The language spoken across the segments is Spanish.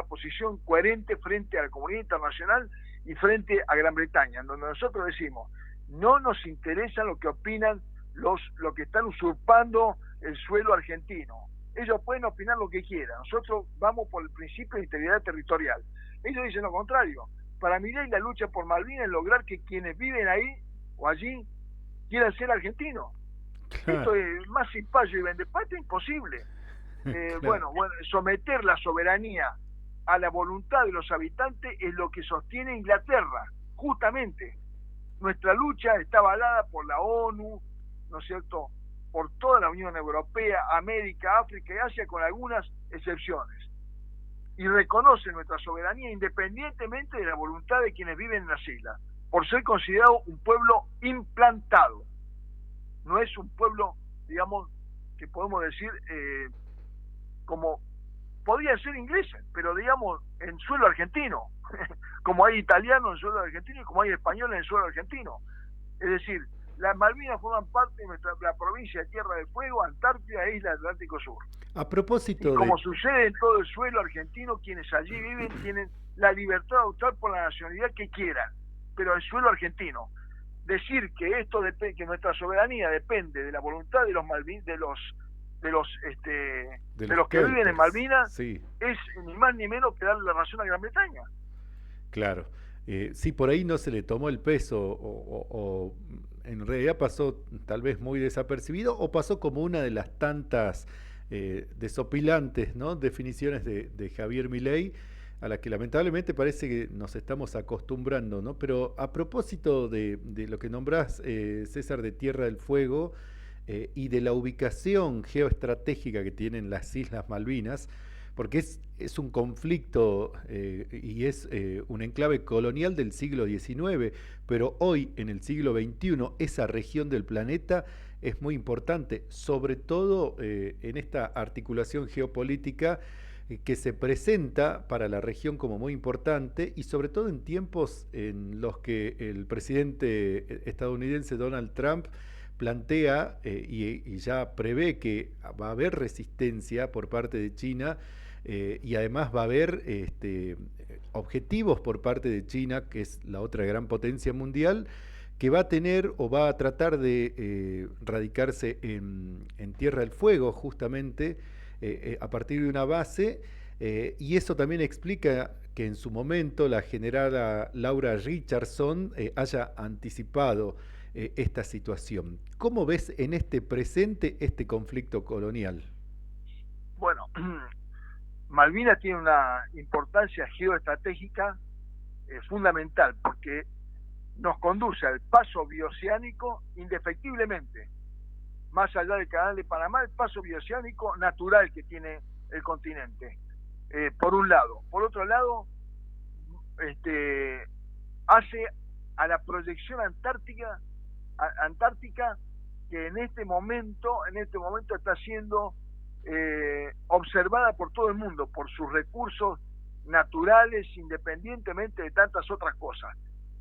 una posición coherente frente a la comunidad internacional y frente a Gran Bretaña, en donde nosotros decimos, no nos interesa lo que opinan los que están usurpando el suelo argentino. Ellos pueden opinar lo que quieran, nosotros vamos por el principio de integridad territorial. Ellos dicen lo contrario. Para Milei la lucha por Malvinas es lograr que quienes viven ahí o allí quieran ser argentinos. Esto Claro, es más cipayo y vendepatria imposible. claro. Bueno, someter la soberanía a la voluntad de los habitantes es lo que sostiene Inglaterra, justamente. Nuestra lucha está avalada por la ONU, ¿no es cierto?, por toda la Unión Europea, América, África y Asia, con algunas excepciones. Y reconoce nuestra soberanía independientemente de la voluntad de quienes viven en las islas, por ser considerado un pueblo implantado. No es un pueblo, digamos, que podemos decir, como podría ser ingleses, pero digamos en suelo argentino, como hay italianos en suelo argentino y como hay españoles en suelo argentino. Es decir, las Malvinas forman parte de la provincia de Tierra del Fuego, Antártida e Isla Atlántico Sur. A Y propósito de... como sucede en todo el suelo argentino, quienes allí viven tienen la libertad de optar por la nacionalidad que quieran, pero el suelo argentino. Decir que que nuestra soberanía depende de la voluntad de los Malvin, de de los los que viven en kelpers, Malvinas sí, es ni más ni menos que darle la razón a Gran Bretaña. claro. Sí, por ahí no se le tomó el peso o en realidad pasó tal vez muy desapercibido o pasó como una de las tantas desopilantes, ¿no?, definiciones de Javier Milei a la que lamentablemente parece que nos estamos acostumbrando, ¿no? Pero a propósito de lo que nombrás, César, de Tierra del Fuego y de la ubicación geoestratégica que tienen las Islas Malvinas, porque es un conflicto y es un enclave colonial del siglo XIX, pero hoy en el siglo XXI esa región del planeta es muy importante, sobre todo en esta articulación geopolítica que se presenta para la región como muy importante y sobre todo en tiempos en los que el presidente estadounidense Donald Trump plantea y ya prevé que va a haber resistencia por parte de China y además va a haber objetivos por parte de China, que es la otra gran potencia mundial, que va a tener o va a tratar de radicarse en Tierra del Fuego, justamente a partir de una base, y eso también explica que en su momento la generala Laura Richardson haya anticipado esta situación. ¿Cómo ves en este presente este conflicto colonial? Bueno, Malvinas tiene una importancia geoestratégica fundamental porque nos conduce al paso bioceánico indefectiblemente, más allá del canal de Panamá, el paso bioceánico natural que tiene el continente, por un lado. Por otro lado, hace a la proyección antártica que en este momento está siendo observada por todo el mundo, por sus recursos naturales, independientemente de tantas otras cosas.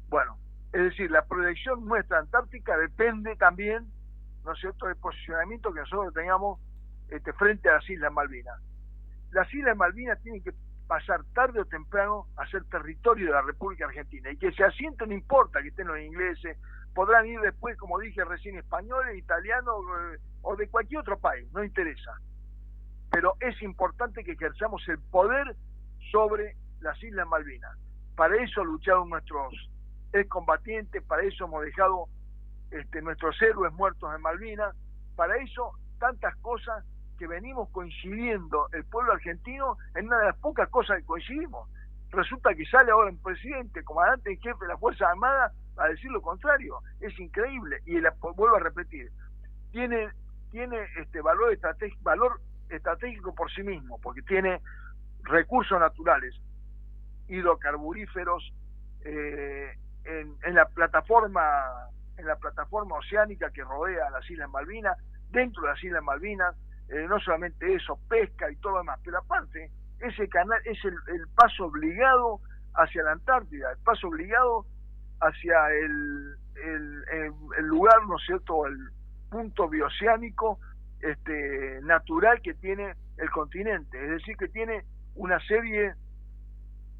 Bueno, es decir, la proyección nuestra antártica depende también, ¿no es cierto?, del posicionamiento que nosotros tengamos frente a las Islas Malvinas. Las Islas Malvinas tienen que pasar tarde o temprano a ser territorio de la República Argentina, y que se asienten, no importa que estén los ingleses, podrán ir después, como dije recién, españoles, italianos o de cualquier otro país, no interesa. Pero es importante que ejerzamos el poder sobre las Islas Malvinas. Para eso lucharon nuestros excombatientes, para eso hemos dejado nuestros héroes muertos en Malvinas, para eso tantas cosas que venimos coincidiendo el pueblo argentino en una de las pocas cosas que coincidimos. Resulta que sale ahora un presidente, comandante en jefe de las Fuerzas Armadas, a decir lo contrario. Es increíble, y vuelvo a repetir, tiene valor estratégico por sí mismo, porque tiene recursos naturales, hidrocarburíferos, en la plataforma oceánica que rodea las Islas Malvinas, dentro de las Islas Malvinas, no solamente eso, pesca y todo lo demás, pero aparte, ese canal es el paso obligado hacia la Antártida, el paso obligado hacia el lugar, ¿no es cierto?, el punto bioceánico natural que tiene el continente, es decir, que tiene una serie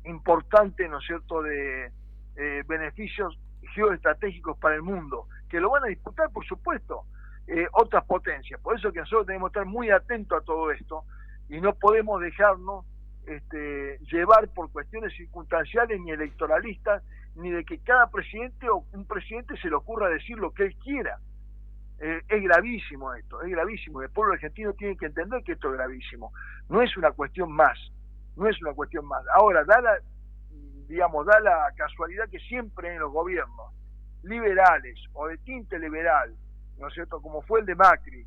importante, ¿no es cierto?, de beneficios geoestratégicos para el mundo, que lo van a disputar, por supuesto, otras potencias. Por eso que nosotros tenemos que estar muy atentos a todo esto y no podemos dejarnos llevar por cuestiones circunstanciales ni electoralistas, ni de que cada presidente o un presidente se le ocurra decir lo que él quiera. Es gravísimo esto, es gravísimo. El pueblo argentino tiene que entender que esto es gravísimo. No es una cuestión más, no es una cuestión más. Ahora, da la casualidad que siempre en los gobiernos liberales o de tinte liberal, ¿no es cierto?, como fue el de Macri,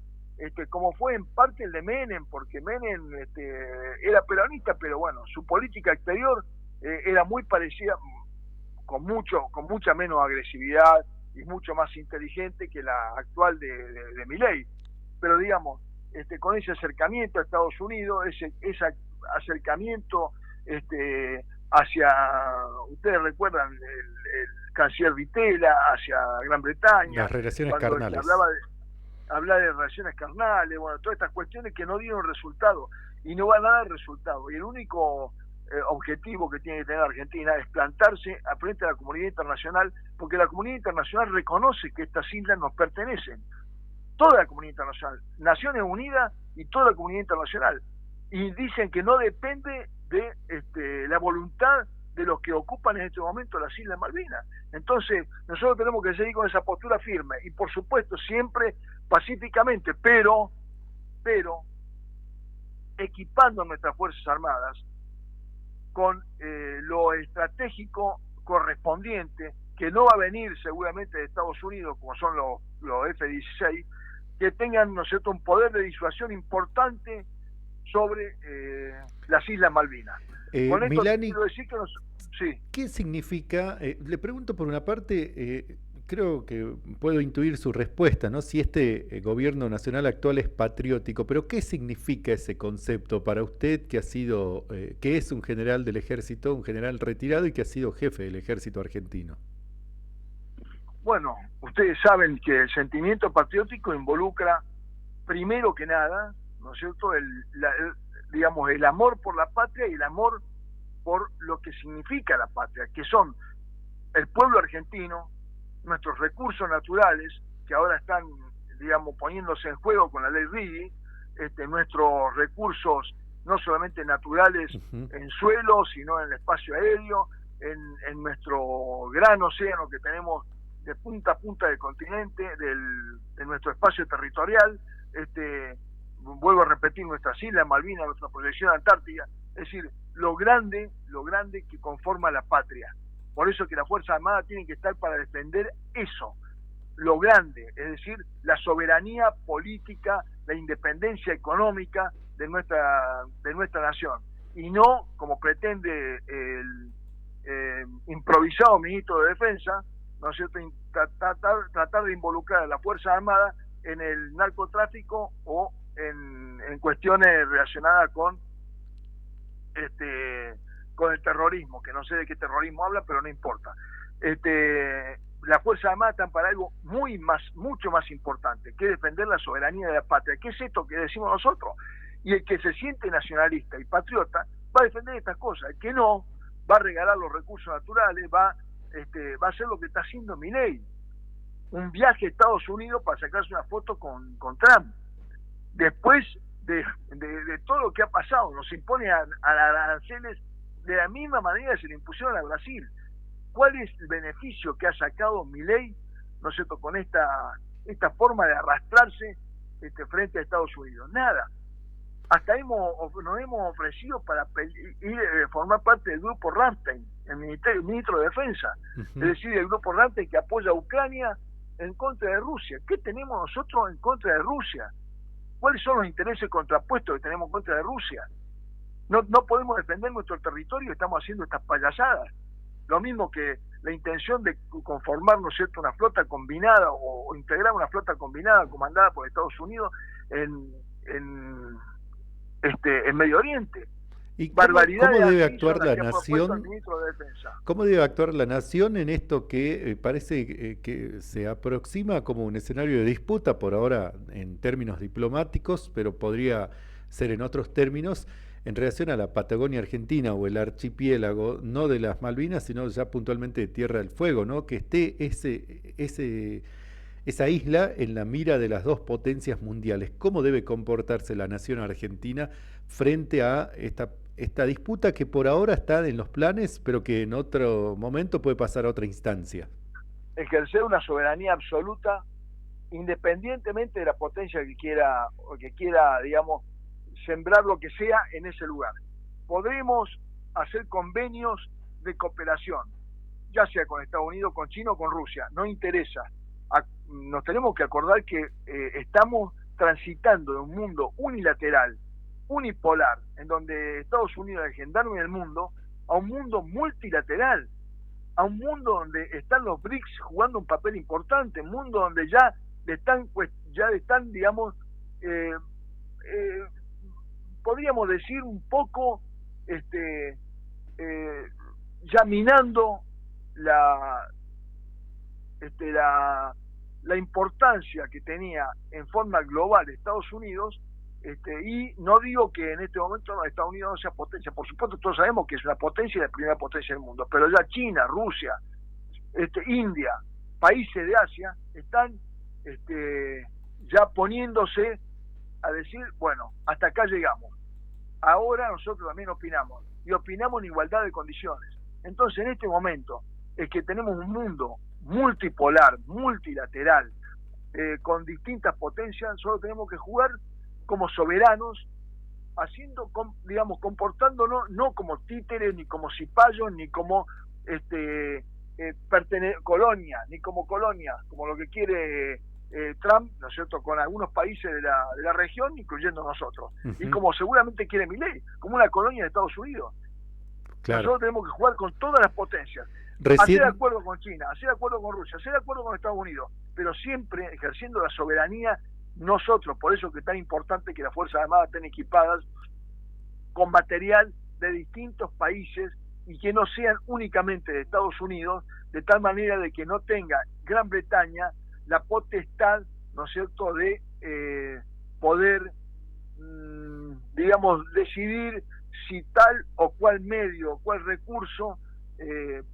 como fue en parte el de Menem, porque Menem era peronista, pero bueno, su política exterior era muy parecida, con mucha menos agresividad y mucho más inteligente que la actual de Milei. Pero digamos, con ese acercamiento a Estados Unidos, ese acercamiento hacia, ustedes recuerdan, el canciller Vitela, hacia Gran Bretaña, las relaciones cuando carnales. Habla de relaciones carnales, bueno, todas estas cuestiones que no dieron resultado y no van a dar resultado. Y el único objetivo que tiene que tener Argentina es plantarse a frente a la comunidad internacional, porque la comunidad internacional reconoce que estas islas nos pertenecen. Toda la comunidad internacional, Naciones Unidas y toda la comunidad internacional. Y dicen que no depende de la voluntad de los que ocupan en este momento las Islas Malvinas. Entonces, nosotros tenemos que seguir con esa postura firme y, por supuesto, siempre pacíficamente, pero equipando nuestras Fuerzas Armadas con lo estratégico correspondiente, que no va a venir seguramente de Estados Unidos, como son los F-16, que tengan, ¿no es cierto?, un poder de disuasión importante sobre las Islas Malvinas. Con esto Milani, quiero decir que sí. ¿Qué significa? Le pregunto por una parte, creo que puedo intuir su respuesta, ¿no? Si este gobierno nacional actual es patriótico, pero ¿qué significa ese concepto para usted que ha sido, que es un general del ejército, un general retirado y que ha sido jefe del ejército argentino? Bueno, ustedes saben que el sentimiento patriótico involucra, primero que nada, ¿no es cierto?, digamos, el amor por la patria y el amor por lo que significa la patria, que son el pueblo argentino, nuestros recursos naturales, que ahora están, digamos, poniéndose en juego con la ley Riggi, nuestros recursos no solamente naturales en suelo, sino en el espacio aéreo, en nuestro gran océano que tenemos de punta a punta del continente, de nuestro espacio territorial, vuelvo a repetir, nuestras islas Malvinas, nuestra proyección antártica, es decir, lo grande que conforma la patria. Por eso que las Fuerzas Armadas tienen que estar para defender eso, lo grande, es decir, la soberanía política, la independencia económica de nuestra nación, y no, como pretende el improvisado ministro de Defensa, ¿no es cierto?, tratar de involucrar a las Fuerzas Armadas en el narcotráfico o en cuestiones relacionadas con el terrorismo, que no sé de qué terrorismo habla, pero no importa. Las Fuerzas Armadas están para algo mucho más importante, que es defender la soberanía de la patria, que es esto que decimos nosotros. Y el que se siente nacionalista y patriota va a defender estas cosas, el que no va a regalar los recursos naturales, va a hacer lo que está haciendo Milei, un viaje a Estados Unidos para sacarse una foto con Trump. Después de todo lo que ha pasado, nos impone a aranceles de la misma manera que se le impusieron a Brasil. ¿Cuál es el beneficio que ha sacado Milei, ¿no es cierto?, con esta forma de arrastrarse frente a Estados Unidos? Nada. Hasta nos hemos ofrecido para formar parte del grupo Ramstein, el ministro de Defensa, es decir, el grupo Ramstein que apoya a Ucrania en contra de Rusia. ¿Qué tenemos nosotros en contra de Rusia? ¿Cuáles son los intereses contrapuestos que tenemos en contra de Rusia? No podemos defender nuestro territorio, estamos haciendo estas payasadas. Lo mismo que la intención de conformar, ¿no es cierto?, una flota combinada o integrar una flota combinada comandada por Estados Unidos en Medio Oriente. ¿Y cómo debe actuar la nación? ¿Cómo debe actuar la nación en esto que parece que se aproxima como un escenario de disputa por ahora en términos diplomáticos, pero podría ser en otros términos, en relación a la Patagonia Argentina o el archipiélago, no de las Malvinas, sino ya puntualmente de Tierra del Fuego, ¿no? Que esté esa isla en la mira de las dos potencias mundiales. ¿Cómo debe comportarse la nación argentina frente a esta disputa que por ahora está en los planes, pero que en otro momento puede pasar a otra instancia? Ejercer una soberanía absoluta independientemente de la potencia que quiera, digamos, sembrar lo que sea en ese lugar. Podremos hacer convenios de cooperación, ya sea con Estados Unidos, con China o con Rusia, no interesa. Nos tenemos que acordar que estamos transitando de un mundo unilateral, unipolar, en donde Estados Unidos es el gendarme del mundo, a un mundo multilateral, a un mundo donde están los BRICS jugando un papel importante, un mundo donde ya están, digamos, podríamos decir un poco, ya minando la importancia que tenía en forma global Estados Unidos, y no digo que en este momento no, Estados Unidos no sea potencia, por supuesto todos sabemos que es una potencia y la primera potencia del mundo, pero ya China, Rusia, India, países de Asia están ya poniéndose a decir, bueno, hasta acá llegamos, ahora nosotros también opinamos, y opinamos en igualdad de condiciones. Entonces en este momento es que tenemos un mundo multipolar, multilateral, con distintas potencias, solo tenemos que jugar como soberanos, digamos, comportándonos no como títeres, ni como cipayos, ni como colonia, ni como colonia, como lo que quiere Trump, ¿no es cierto?, con algunos países de la región, incluyendo nosotros, y como seguramente quiere Milei, como una colonia de Estados Unidos. Claro. Nosotros tenemos que jugar con todas las potencias, hacer acuerdo con China, hacer acuerdo con Rusia, hacer acuerdo con Estados Unidos, pero siempre ejerciendo la soberanía nosotros. Por eso que es tan importante que las Fuerzas Armadas estén equipadas con material de distintos países y que no sean únicamente de Estados Unidos, de tal manera de que no tenga Gran Bretaña la potestad, ¿no es cierto?, de poder, digamos, decidir si tal o cual medio o cual recurso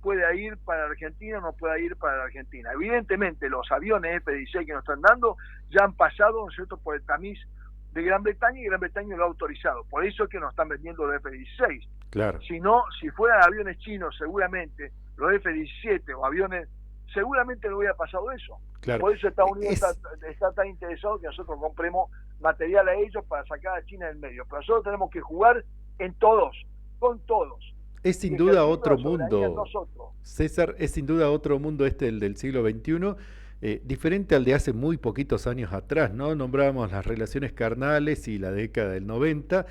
pueda ir para Argentina o no pueda ir para la Argentina. Evidentemente los aviones F-16 que nos están dando ya han pasado, ¿no es cierto?, por el tamiz de Gran Bretaña, y Gran Bretaña lo ha autorizado. Por eso es que nos están vendiendo los F-16. Claro. Si no, si fueran aviones chinos, seguramente los F-17 o aviones, seguramente no hubiera pasado eso. Claro. Por eso Estados Unidos está tan interesado que nosotros compremos material a ellos para sacar a China del medio. Pero nosotros tenemos que jugar en todos, con todos. Es sin duda otro mundo, César, es sin duda otro mundo el del siglo XXI, diferente al de hace muy poquitos años atrás, ¿no? Nombrábamos las relaciones carnales y la década del 90.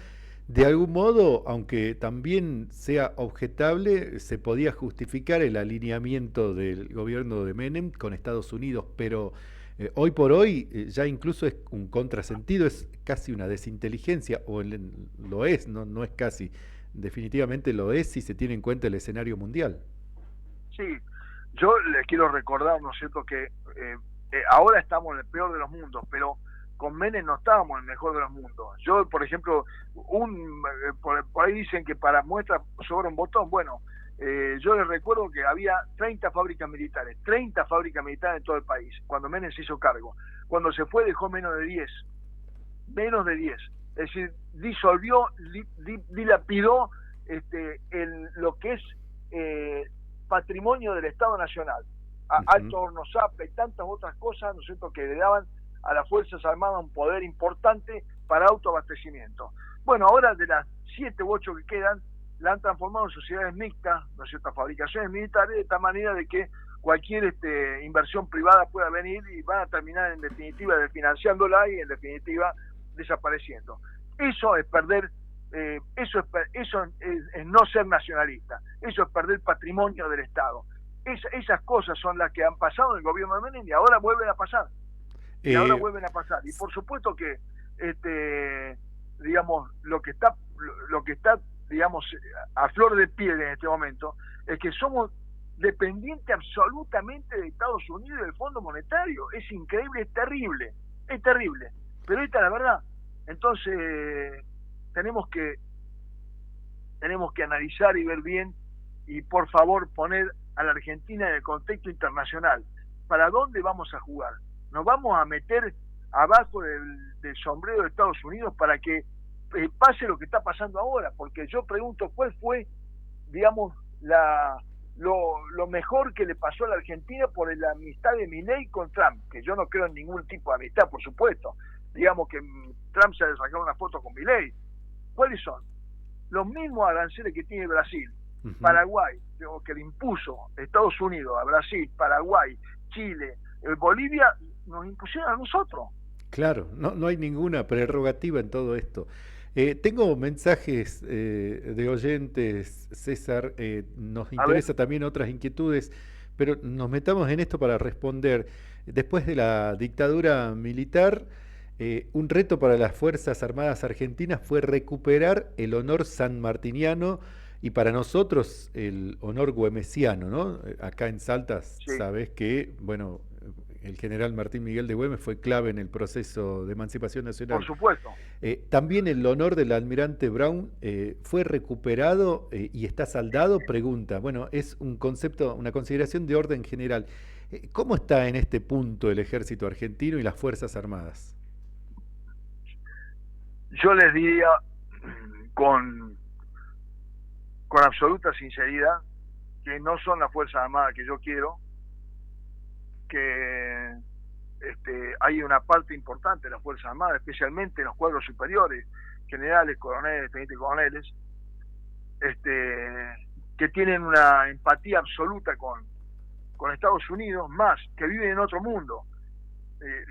De algún modo, aunque también sea objetable, se podía justificar el alineamiento del gobierno de Menem con Estados Unidos, pero hoy por hoy ya incluso es un contrasentido, es casi una desinteligencia, o lo es, no es casi, definitivamente lo es si se tiene en cuenta el escenario mundial. Sí, yo les quiero recordar, ¿no es cierto?, que ahora estamos en el peor de los mundos, pero con Menem no estábamos en el mejor de los mundos. Yo, por ejemplo, por ahí dicen que para muestra sobra un botón. Bueno, yo les recuerdo que había 30 fábricas militares en todo el país, cuando Menem se hizo cargo. Cuando se fue dejó menos de 10. Es decir, disolvió, dilapidó lo que es patrimonio del Estado Nacional. Alto Horno Zapla y tantas otras cosas, ¿no es cierto?, que le daban a las Fuerzas Armadas un poder importante para autoabastecimiento. Bueno, ahora de las 7 u 8 que quedan, la han transformado en sociedades mixtas, ¿no es cierto?, fabricaciones militares, de tal manera de que cualquier inversión privada pueda venir y van a terminar en definitiva desfinanciándola y en definitiva desapareciendo. Eso es perder, eso es no ser nacionalista, eso es perder patrimonio del Estado. Esas cosas son las que han pasado en el gobierno de Menem y ahora vuelven a pasar. Y por supuesto que digamos lo que está digamos a flor de piel en este momento es que somos dependientes absolutamente de Estados Unidos y del Fondo Monetario. Es increíble, es terrible, pero esta es la verdad. Entonces tenemos que tenemos que analizar y ver bien y por favor poner a la Argentina en el contexto internacional. ¿Para dónde vamos a jugar? ¿Nos vamos a meter abajo del sombrero de Estados Unidos para que pase lo que está pasando ahora? Porque yo pregunto, ¿cuál fue, digamos, lo mejor que le pasó a la Argentina por la amistad de Milei con Trump? Que yo no creo en ningún tipo de amistad, por supuesto. Digamos que Trump se ha sacado una foto con Milei. ¿Cuáles son? Los mismos aranceles que tiene Brasil, Paraguay, que le impuso Estados Unidos a Brasil, Paraguay, Chile, Bolivia, nos impusieron a nosotros. Claro, no hay ninguna prerrogativa en todo esto. Tengo mensajes de oyentes, César, nos interesa también otras inquietudes, pero nos metamos en esto para responder. Después de la dictadura militar, un reto para las Fuerzas Armadas Argentinas fue recuperar el honor sanmartiniano y para nosotros el honor güemesiano, ¿no? Acá en Salta, Sí, sabes que, bueno, el general Martín Miguel de Güemes fue clave en el proceso de emancipación por nacional. supuesto. También el honor del almirante Brown fue recuperado y está saldado, pregunta. Bueno, es un concepto, una consideración de orden general. ¿Cómo está en este punto el ejército argentino y las Fuerzas Armadas? Yo les diría con absoluta sinceridad que no son las Fuerzas Armadas que yo quiero, que hay una parte importante de las Fuerzas Armadas, especialmente en los cuadros superiores, generales, coroneles, tenientes coroneles, que tienen una empatía absoluta con Estados Unidos, más que viven en otro mundo,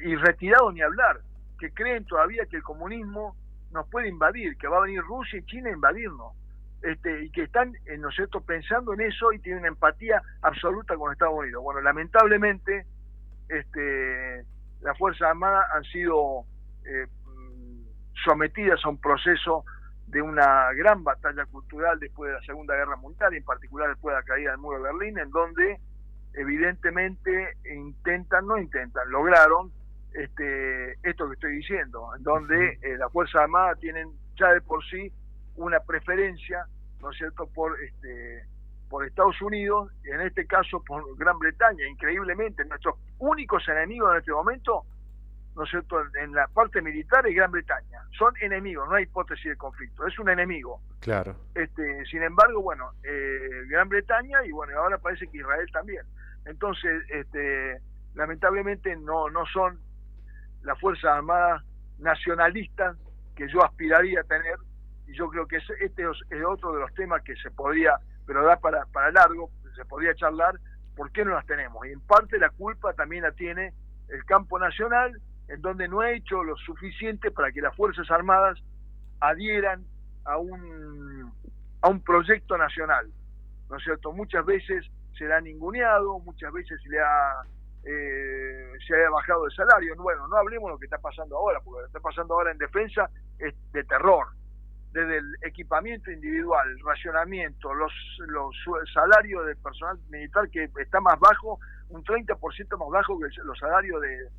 y retirados ni hablar, que creen todavía que el comunismo nos puede invadir, que va a venir Rusia y China a invadirnos, y que están, ¿no es cierto?, pensando en eso y tienen una empatía absoluta con Estados Unidos. Bueno, lamentablemente, las Fuerzas Armadas han sido sometidas a un proceso de una gran batalla cultural después de la Segunda Guerra Mundial, y en particular después de la caída del muro de Berlín, en donde evidentemente lograron esto que estoy diciendo, en donde las Fuerzas Armadas tienen ya de por sí una preferencia, ¿no es cierto?, por Estados Unidos, y en este caso por Gran Bretaña. Increíblemente, nuestros únicos enemigos en este momento, ¿no es cierto?, en la parte militar es Gran Bretaña. Son enemigos, no hay hipótesis de conflicto, es un enemigo. Claro. Sin embargo, bueno, Gran Bretaña y bueno, ahora parece que Israel también. Entonces, lamentablemente no son las Fuerzas Armadas nacionalistas que yo aspiraría a tener, y yo creo que este es otro de los temas que se podría, pero da para largo, se podría charlar, ¿por qué no las tenemos? Y en parte la culpa también la tiene el campo nacional, en donde no ha hecho lo suficiente para que las Fuerzas Armadas adhieran a un proyecto nacional, ¿no es cierto? Muchas veces se le ha ninguneado, muchas veces se ha bajado el salario. Bueno, no hablemos de lo que está pasando ahora, porque lo que está pasando ahora en defensa es de terror. Desde el equipamiento individual, el racionamiento, los salarios del personal militar, que está más bajo, un 30% más bajo que los salarios de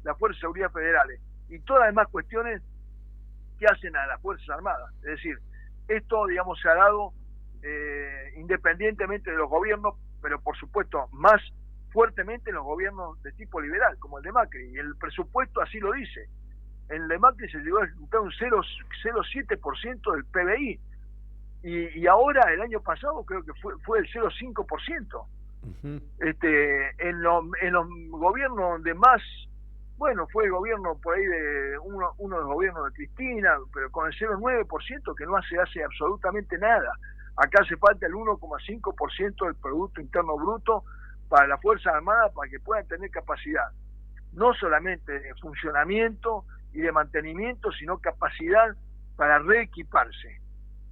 las Fuerzas de Seguridad Federales, y todas las demás cuestiones que hacen a las Fuerzas Armadas. Es decir, esto, digamos, se ha dado independientemente de los gobiernos, pero por supuesto más fuertemente en los gobiernos de tipo liberal, como el de Macri, y el presupuesto así lo dice. En el de Macri se llegó a ejecutar un 0,7% del PBI, y ahora, el año pasado, creo que fue el 0,5%. En los gobiernos donde más, bueno, fue el gobierno por ahí de uno de los gobiernos de Cristina, pero con el 0,9%, que no hace absolutamente nada. Acá hace falta el 1,5% del Producto Interno Bruto para las Fuerzas Armadas, para que puedan tener capacidad, no solamente de funcionamiento y de mantenimiento, sino capacidad para reequiparse.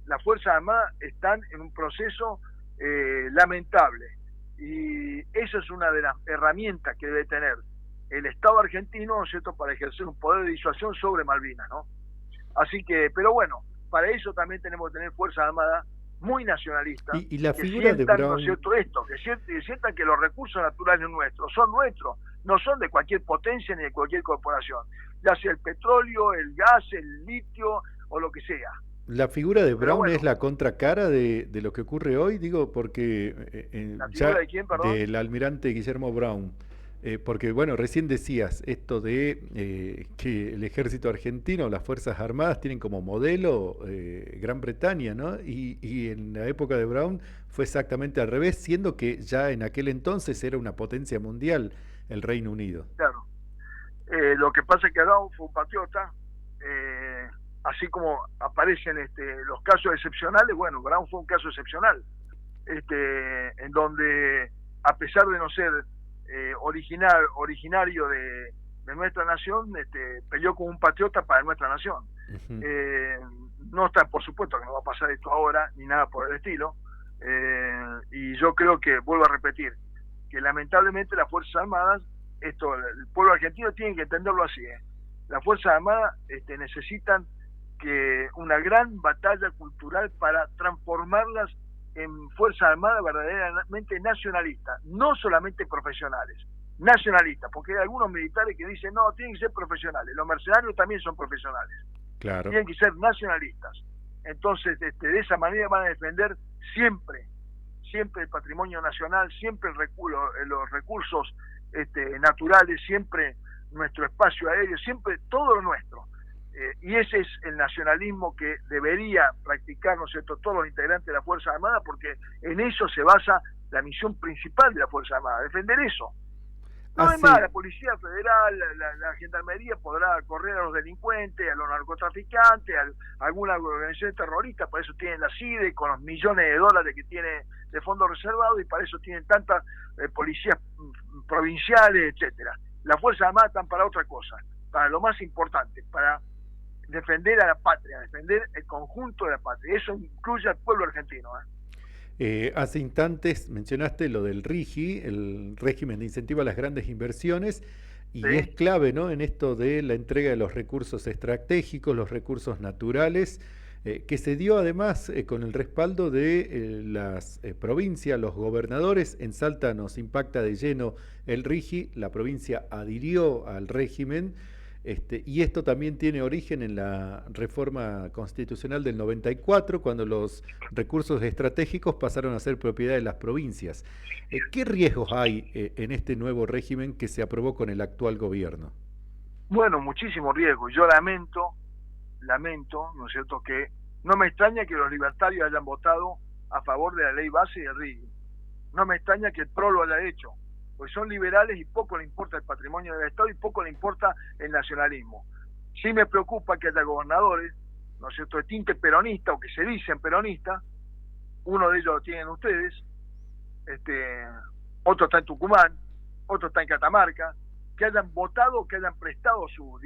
Las Fuerzas Armadas están en un proceso lamentable, y esa es una de las herramientas que debe tener el Estado argentino, ¿no es cierto?, para ejercer un poder de disuasión sobre Malvinas, ¿no? Así que, pero bueno, para eso también tenemos que tener Fuerzas Armadas muy nacionalistas, y la que figura sientan, de Brown, ¿no es cierto?, que sientan que los recursos naturales son nuestros, no son de cualquier potencia ni de cualquier corporación, ya sea el petróleo, el gas, el litio o lo que sea. La figura de Pero Brown es bueno, la contracara de lo que ocurre hoy, digo, porque ¿la figura ya de quién, perdón? del almirante Guillermo Brown, porque bueno, recién decías esto de que el ejército argentino, las Fuerzas Armadas tienen como modelo Gran Bretaña, ¿no? Y en la época de Brown fue exactamente al revés, siendo que ya en aquel entonces era una potencia mundial el Reino Unido. Claro. Lo que pasa es que Brown fue un patriota, eh, así como aparecen los casos excepcionales, bueno, Brown fue un caso excepcional, en donde, a pesar de no ser originario de nuestra nación, peleó como un patriota para nuestra nación. Ujú. Eh, no está, por supuesto que no va a pasar esto ahora, ni nada por el estilo, y yo creo que, vuelvo a repetir, que lamentablemente las Fuerzas Armadas, el pueblo argentino tiene que entenderlo así, las Fuerzas Armadas necesitan que una gran batalla cultural para transformarlas en Fuerzas Armadas verdaderamente nacionalistas, no solamente profesionales, nacionalistas, porque hay algunos militares que dicen, no, tienen que ser profesionales, los mercenarios también son profesionales, Claro. tienen que ser nacionalistas. Entonces, de esa manera van a defender siempre, siempre el patrimonio nacional, siempre los recursos naturales, siempre nuestro espacio aéreo, siempre todo lo nuestro. Y ese es el nacionalismo que debería practicar, ¿no es cierto?, todos los integrantes de la Fuerza Armada, porque en eso se basa la misión principal de la Fuerza Armada, defender eso. No es más, Hace, la Policía Federal, la Gendarmería podrá correr a los delincuentes, a los narcotraficantes, a alguna organización terrorista, para eso tienen la CIDE con los millones de dólares que tiene de fondos reservados y para eso tienen tantas policías provinciales, etcétera. Las Fuerzas Armadas están para otra cosa, para lo más importante, para defender a la patria, defender el conjunto de la patria. Eso incluye al pueblo argentino. Hace instantes mencionaste lo del RIGI, el régimen de incentivo a las grandes inversiones, y es ¿Sí? clave, ¿no?, en esto de la entrega de los recursos estratégicos, los recursos naturales, que se dio además con el respaldo de las provincias, los gobernadores. En Salta nos impacta de lleno el RIGI, la provincia adhirió al régimen. Y esto también tiene origen en la reforma constitucional del 94, cuando los recursos estratégicos pasaron a ser propiedad de las provincias. ¿Qué riesgos hay en este nuevo régimen que se aprobó con el actual gobierno? Bueno, muchísimo riesgo. Yo lamento, ¿no es cierto?, que no me extraña que los libertarios hayan votado a favor de la ley base y el RIGI. No me extraña que el PRO lo haya hecho, pues son liberales y poco le importa el patrimonio del Estado y poco le importa el nacionalismo. Sí me preocupa que haya gobernadores, ¿no es cierto?, de tinte peronista o que se dicen peronistas, uno de ellos lo tienen ustedes, otro está en Tucumán, otro está en Catamarca, que hayan votado, que hayan prestado sus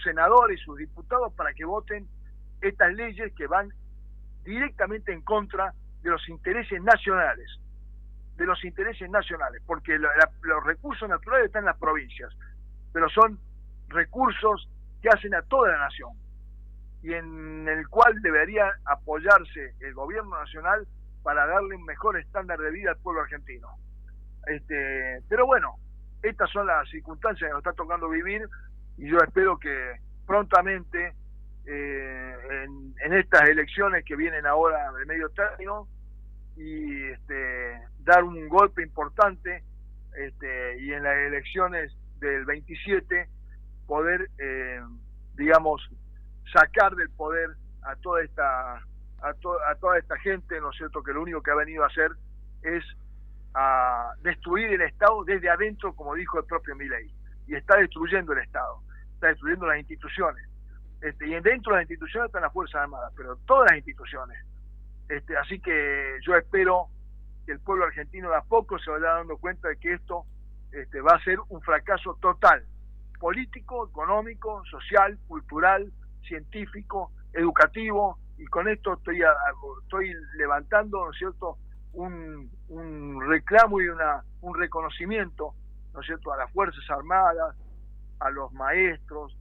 senadores, sus diputados para que voten estas leyes que van directamente en contra de los intereses nacionales, porque los recursos naturales están en las provincias, pero son recursos que hacen a toda la nación y en el cual debería apoyarse el gobierno nacional para darle un mejor estándar de vida al pueblo argentino. Pero bueno, estas son las circunstancias que nos está tocando vivir y yo espero que prontamente en estas elecciones que vienen ahora de medio término y dar un golpe importante y en las elecciones del 27 poder digamos sacar del poder a toda esta gente, ¿no es cierto?, que lo único que ha venido a hacer es a destruir el Estado desde adentro, como dijo el propio Milei, y está destruyendo el Estado, está destruyendo las instituciones, y dentro de las instituciones están las Fuerzas Armadas, pero todas las instituciones. Así que yo espero que el pueblo argentino de a poco se vaya dando cuenta de que esto va a ser un fracaso total, político, económico, social, cultural, científico, educativo, y con esto estoy levantando, ¿no es cierto?, un reclamo y un reconocimiento, ¿no es cierto?, a las Fuerzas Armadas, a los maestros,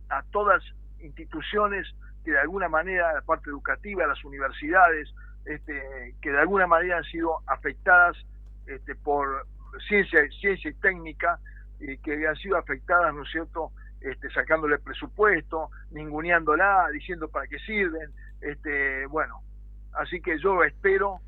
a todas instituciones que de alguna manera, la parte educativa, las universidades, que de alguna manera han sido afectadas por ciencia y técnica, y que han sido afectadas, ¿no es cierto?, sacándole presupuesto, ninguneándola, diciendo para qué sirven, bueno, así que yo espero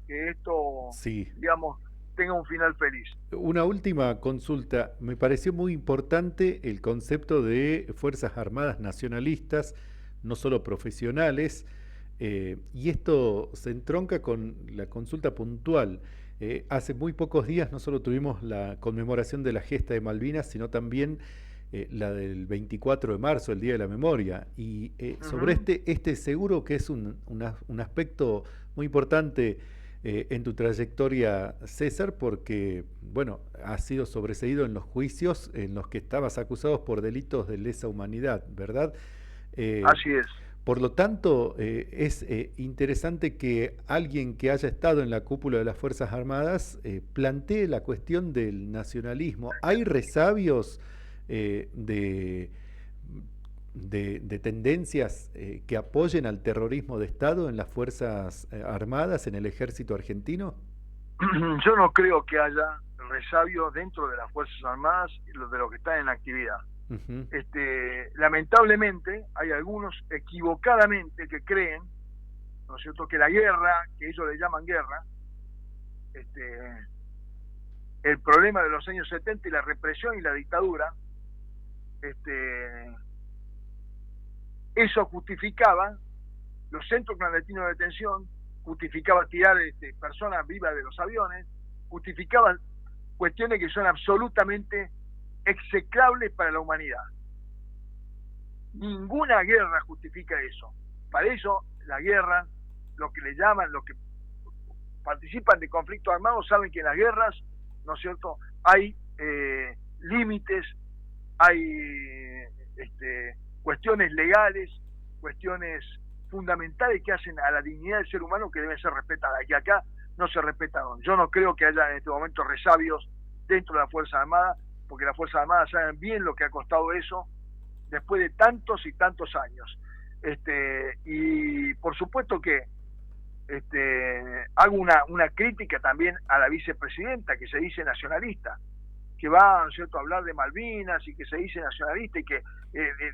que esto, Sí. digamos, tenga un final feliz. Una última consulta. Me pareció muy importante el concepto de Fuerzas Armadas nacionalistas, no solo profesionales, y esto se entronca con la consulta puntual. Hace muy pocos días no solo tuvimos la conmemoración de la gesta de Malvinas, sino también la del 24 de marzo, el Día de la Memoria. Y sobre este seguro que es un aspecto muy importante en tu trayectoria, César, porque, bueno, has sido sobreseído en los juicios en los que estabas acusado por delitos de lesa humanidad, ¿verdad? Eh, Así es. por lo tanto, es interesante que alguien que haya estado en la cúpula de las Fuerzas Armadas plantee la cuestión del nacionalismo. ¿Hay resabios de de tendencias que apoyen al terrorismo de Estado en las Fuerzas Armadas, en el ejército argentino? Yo no creo que haya resabios dentro de las Fuerzas Armadas de los que están en actividad. Ujú. Lamentablemente hay algunos equivocadamente que creen, ¿no es cierto?, que la guerra, que ellos le llaman guerra, el problema de los años 70 y la represión y la dictadura, eso justificaba los centros clandestinos de detención, justificaba tirar personas vivas de los aviones, justificaba cuestiones que son absolutamente execrables para la humanidad. Ninguna guerra justifica eso. Para eso la guerra, lo que le llaman, los que participan de conflictos armados saben que en las guerras, ¿no es cierto?, hay límites, hay cuestiones legales, cuestiones fundamentales que hacen a la dignidad del ser humano que deben ser respetadas, y acá no se respetaron. Yo no creo que haya en este momento resabios dentro de la Fuerza Armada, porque las Fuerzas Armadas saben bien lo que ha costado eso después de tantos y tantos años. Y por supuesto que hago una crítica también a la vicepresidenta, que se dice nacionalista, que va, ¿no es cierto?, a hablar de Malvinas, y que se dice nacionalista, y que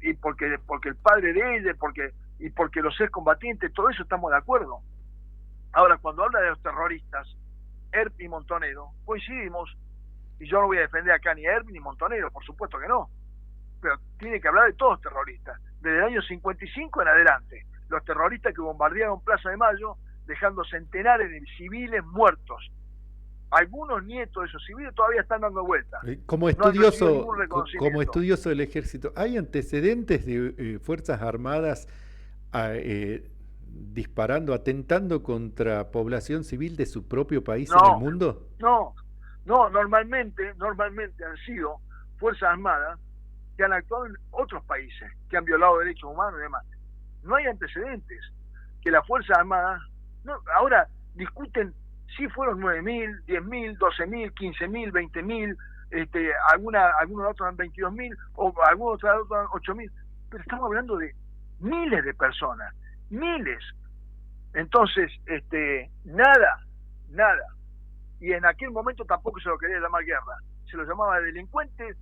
y porque el padre de ella, y porque los excombatientes, todo eso estamos de acuerdo. Ahora, cuando habla de los terroristas, Erp y Montonero, coincidimos, y yo no voy a defender acá ni a Erp ni Montonero, por supuesto que no, pero tiene que hablar de todos los terroristas, desde el año 55 en adelante, los terroristas que bombardearon Plaza de Mayo, dejando centenares de civiles muertos. Algunos nietos de esos civiles todavía están dando vueltas. Como No han recibido estudioso, ningún reconocimiento. como estudioso del ejército, ¿hay antecedentes de Fuerzas Armadas disparando, atentando contra población civil de su propio país en el mundo? No, normalmente han sido Fuerzas Armadas que han actuado en otros países, que han violado derechos humanos y demás. No hay antecedentes que las Fuerzas Armadas, ahora discuten si fueron 9.000, 10.000, 12.000, 15.000, 20.000, algunos otros han 22.000, o algunos otros han 8.000, pero estamos hablando de miles de personas, miles. Entonces, nada, y en aquel momento tampoco se lo quería llamar guerra, se lo llamaba delincuentes,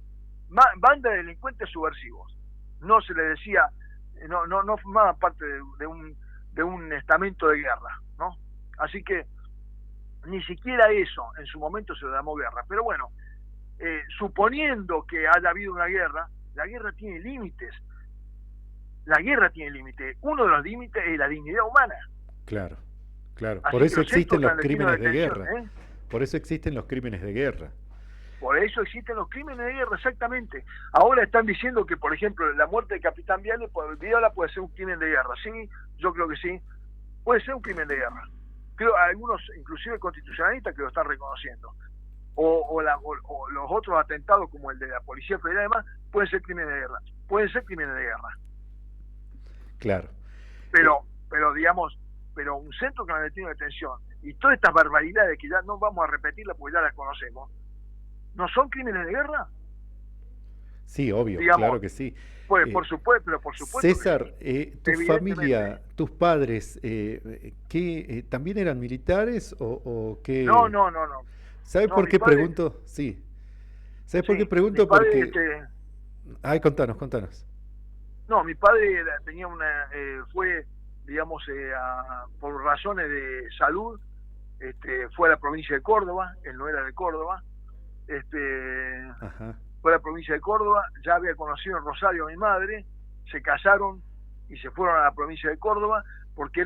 banda de delincuentes subversivos. No se le decía, no formaba parte de un estamento de guerra, ¿no? Así que ni siquiera eso en su momento se lo llamó guerra. Pero bueno, suponiendo que haya habido una guerra, la guerra tiene límites. Uno de los límites es la dignidad humana. Claro, claro. Así Por eso existen los crímenes de guerra. Por eso existen los crímenes de guerra. Por eso existen los crímenes de guerra, exactamente. Ahora están diciendo que, por ejemplo, la muerte del capitán Videla puede ser un crimen de guerra. Sí, yo creo que sí. Puede ser un crimen de guerra. Creo algunos, inclusive constitucionalistas, que lo están reconociendo. O los otros atentados, como el de la Policía Federal y demás, pueden ser crímenes de guerra. Pueden ser crímenes de guerra. Claro. Pero digamos, un centro clandestino de detención y todas estas barbaridades que ya no vamos a repetirlas porque ya las conocemos, ¿no son crímenes de guerra? Sí, obvio, digamos, claro que sí. Pues por supuesto, pero por supuesto. César, tu familia, tus padres, ¿también eran militares o qué? No. ¿Sabes por qué pregunto? Sí. ¿Sabes por qué pregunto? Padre, Porque Ay, contanos. No, mi padre tenía fue, digamos, por razones de salud, fue a la provincia de Córdoba, él no era de Córdoba, este, Ajá, fue a la provincia de Córdoba, ya había conocido en Rosario a mi madre, se casaron y se fueron a la provincia de Córdoba, porque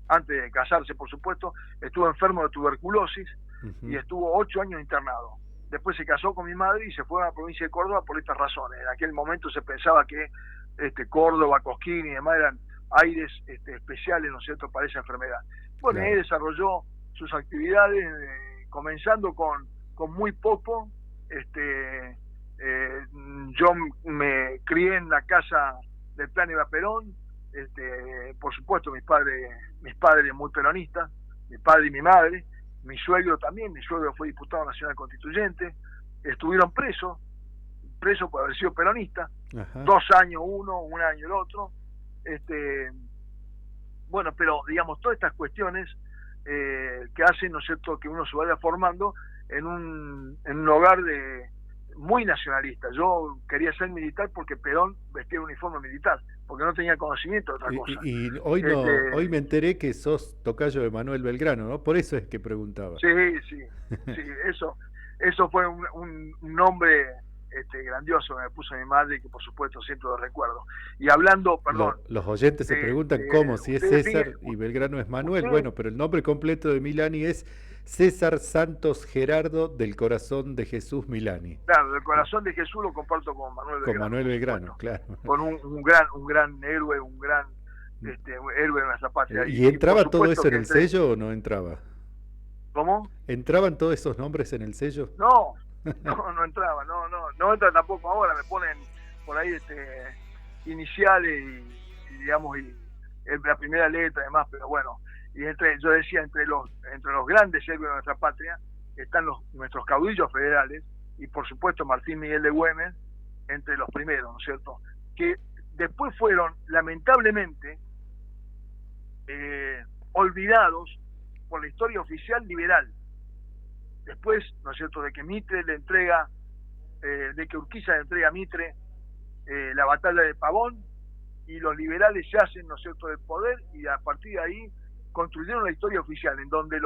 antes de casarse, por supuesto, estuvo enfermo de tuberculosis y ujú, estuvo 8 años internado. Después se casó con mi madre y se fue a la provincia de Córdoba por estas razones. En aquel momento se pensaba que Córdoba, Cosquín y demás eran aires especiales, ¿no es cierto?, para esa enfermedad. Bueno, él claro. desarrolló sus actividades, comenzando con muy poco. Yo me crié en la casa del Plan Eva Perón. Por supuesto, mis padres muy peronistas, mi padre y mi madre. Mi suegro también, mi suegro fue diputado nacional constituyente. Estuvieron presos por haber sido peronista, Ajá. 2 años uno, 1 año el otro. Bueno, pero digamos, todas estas cuestiones que hacen, ¿no es cierto?, que uno se vaya formando en un hogar muy nacionalista. Yo quería ser militar porque Perón vestía el uniforme militar, porque no tenía conocimiento de otra cosa. Y hoy no, hoy me enteré que sos tocayo de Manuel Belgrano, ¿no? Por eso es que preguntaba. Sí, sí, sí, eso fue un nombre grandioso que me puso mi madre, que por supuesto siempre lo recuerdo. Y hablando, perdón, Los oyentes se preguntan cómo, si es ustedes fíjense, César y Belgrano es Manuel. ustedes, Bueno, pero el nombre completo de Milani es César Santos Gerardo del Corazón de Jesús Milani. claro, el corazón de Jesús lo comparto con Manuel Con Belgrano, Manuel por Belgrano, supuesto, claro. con un gran héroe, un héroe de nuestra patria. ¿Y Y por entraba todo supuesto eso en que el sello o no entraba? ¿cómo? ¿Entraban todos esos nombres en el sello? No, no entraba, no entra tampoco ahora, me ponen por ahí iniciales y digamos, y la primera letra y demás, pero bueno, y yo decía, entre los grandes héroes de nuestra patria están nuestros caudillos federales, y por supuesto Martín Miguel de Güemes entre los primeros, ¿no es cierto?, que después fueron lamentablemente olvidados por la historia oficial liberal. Después, ¿no es cierto?, de que Mitre le entrega, de que Urquiza le entrega a Mitre la batalla de Pavón, y los liberales se hacen, ¿no es cierto?, del poder, y a partir de ahí construyeron la historia oficial, en donde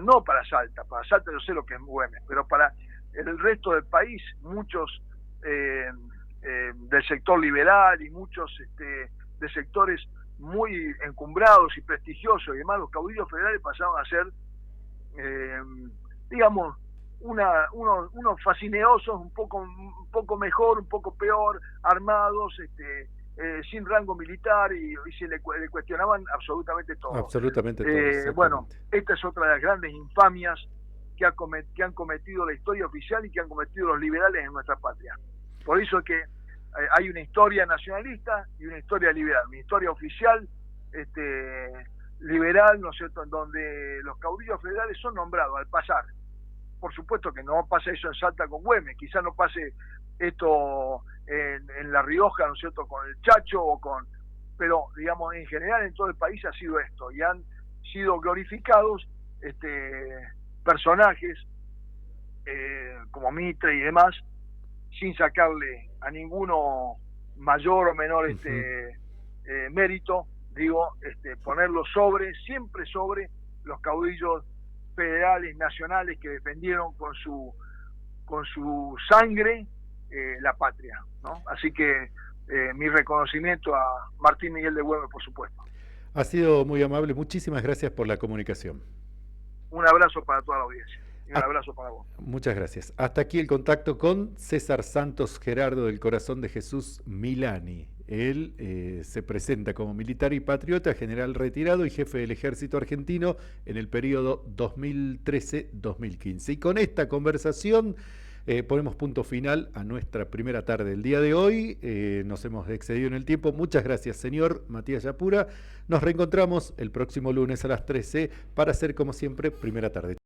no para Salta yo sé lo que es Güemes, pero para el resto del país, muchos del sector liberal y muchos de sectores muy encumbrados y prestigiosos y demás, los caudillos federales pasaron a ser digamos, unos fascineosos, un poco mejor, un poco peor, armados, sin rango militar, y se le cuestionaban absolutamente todo. Absolutamente todo, Bueno, exactamente. esta es otra de las grandes infamias que han cometido la historia oficial y que han cometido los liberales en nuestra patria. Por eso es que hay una historia nacionalista y una historia liberal. Mi historia oficial, liberal, ¿no es cierto?, en donde los caudillos federales son nombrados al pasar. Por supuesto que no pasa eso en Salta con Güemes, quizás no pase esto en La Rioja, ¿no es cierto?, con el Chacho pero digamos, en general en todo el país ha sido esto, y han sido glorificados personajes como Mitre y demás, sin sacarle a ninguno mayor o menor mérito, digo, ponerlo siempre sobre los caudillos federales, nacionales, que defendieron con su sangre la patria, ¿no? Así que mi reconocimiento a Martín Miguel de Güemes, por supuesto. Ha sido muy amable, muchísimas gracias por la comunicación. Un abrazo para toda la audiencia y un Ah, abrazo para vos. muchas gracias. Hasta aquí el contacto con César Santos Gerardo del Corazón de Jesús Milani. Él se presenta como militar y patriota, general retirado y jefe del ejército argentino en el periodo 2013-2015. Y con esta conversación ponemos punto final a nuestra primera tarde del día de hoy. Nos hemos excedido en el tiempo. Muchas gracias, señor Matías Yapura. Nos reencontramos el próximo lunes a las 13 para hacer, como siempre, primera tarde.